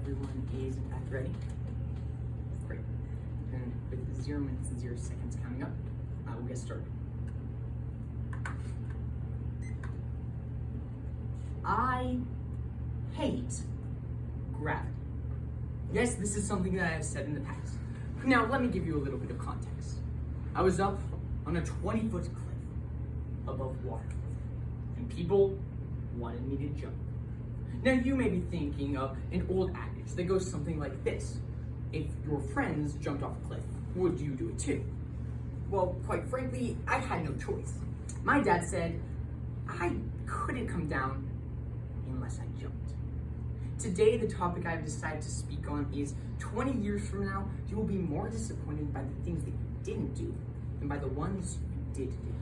everyone is in fact ready. Great. And with 0 minutes and 0 seconds coming up, we'll get started. I hate gravity. Yes, this is something that I have said in the past. Now, let me give you a little bit of context. I was up on a 20-foot cliff above water, and people wanted me to jump. Now, you may be thinking of an old adage that goes something like this: if your friends jumped off a cliff, would you do it too? Well, quite frankly, I had no choice. My dad said I couldn't come down unless I jumped. Today, the topic I've decided to speak on is 20 years from now, you will be more disappointed by the things that you didn't do than by the ones you did do.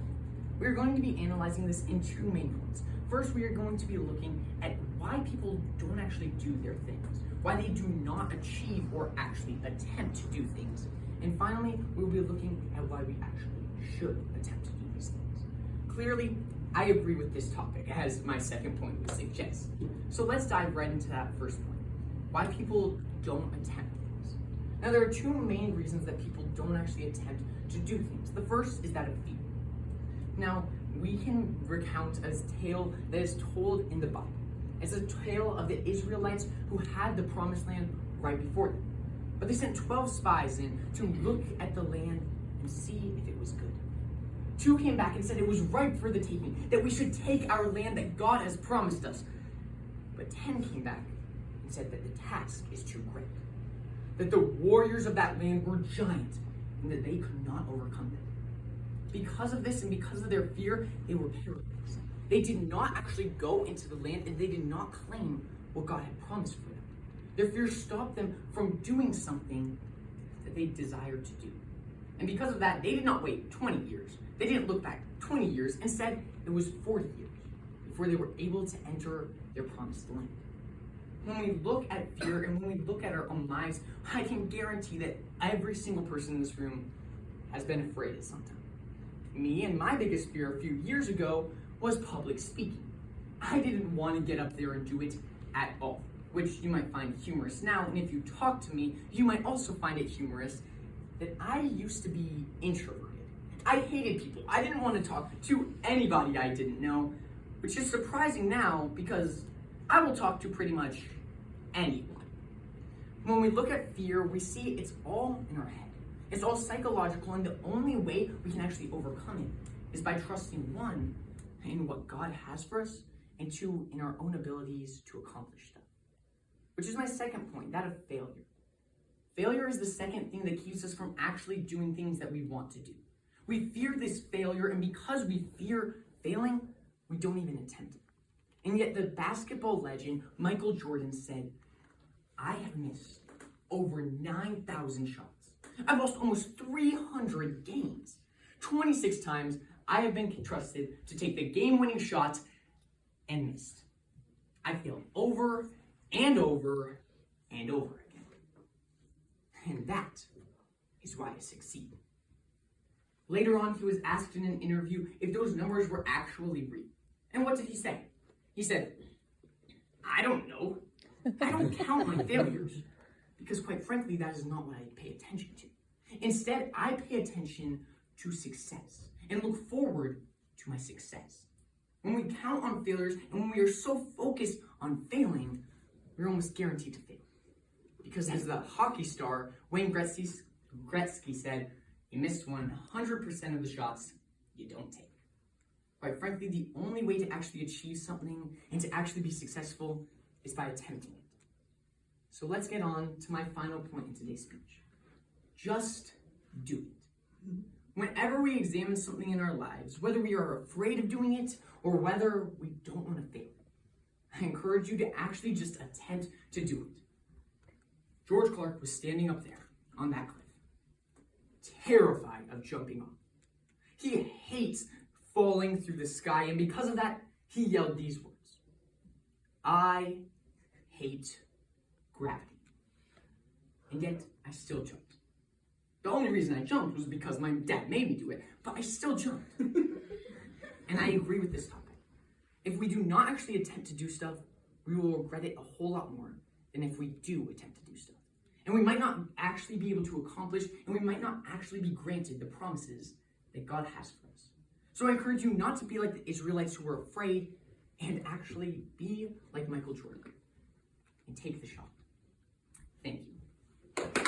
We're going to be analyzing this in two main points. First, we are going to be looking at why people don't actually do their things, why they do not achieve or actually attempt to do things. And finally, we'll be looking at why we actually should attempt to do these things. Clearly, I agree with this topic, as my second point would suggest. So let's dive right into that first point: why people don't attempt things. Now, there are two main reasons that people don't actually attempt to do things. The first is that of fear. Now, we can recount a tale that is told in the Bible. It's a tale of the Israelites who had the promised land right before them. But they sent 12 spies in to look at the land and see if it was good. 2 came back and said it was ripe for the taking, that we should take our land that God has promised us. But 10 came back and said that the task is too great, that the warriors of that land were giant and that they could not overcome them. Because of this and because of their fear, they were paralyzed. They did not actually go into the land, and they did not claim what God had promised for them. Their fear stopped them from doing something that they desired to do. And because of that, they did not wait 20 years. They didn't look back 20 years. Instead, it was 40 years before they were able to enter their promised land. When we look at fear and when we look at our own lives, I can guarantee that every single person in this room has been afraid at some time. Me and my biggest fear a few years ago was public speaking. I didn't want to get up there and do it at all, which you might find humorous now, and if you talk to me, you might also find it humorous that I used to be introverted. I hated people. I didn't want to talk to anybody I didn't know, which is surprising now because I will talk to pretty much anyone. When we look at fear, we see it's all in our head. It's all psychological, and the only way we can actually overcome it is by trusting, 1, in what God has for us, and 2, in our own abilities to accomplish them. Which is my second point, that of failure. Failure is the second thing that keeps us from actually doing things that we want to do. We fear this failure, and because we fear failing, we don't even attempt it. And yet the basketball legend Michael Jordan said, "I have missed over 9,000 shots. I've lost almost 300 games. 26 times I have been trusted to take the game-winning shot and missed. I failed over and over and over again. And that is why I succeed." Later on, he was asked in an interview if those numbers were actually real. And what did he say? He said, "I don't know. I don't count my failures. Because quite frankly, that is not what I pay attention to. Instead, I pay attention to success and look forward to my success." When we count on failures and when we are so focused on failing, we're almost guaranteed to fail. Because as the hockey star Wayne Gretzky said, "You missed 100% of the shots you don't take." Quite frankly, the only way to actually achieve something and to actually be successful is by attempting it. So let's get on to my final point in today's speech. Just do it. Whenever we examine something in our lives, whether we are afraid of doing it or whether we don't want to fail, I encourage you to actually just attempt to do it. George Clark was standing up there on that cliff, terrified of jumping off. He hates falling through the sky, and because of that, he yelled these words: "I hate gravity." And yet, I still jumped. The only reason I jumped was because my dad made me do it, but I still jumped. And I agree with this topic. If we do not actually attempt to do stuff, we will regret it a whole lot more than if we do attempt to do stuff. And we might not actually be able to accomplish, and we might not actually be granted the promises that God has for us. So I encourage you not to be like the Israelites who were afraid, and actually be like Michael Jordan and take the shot. Thank you.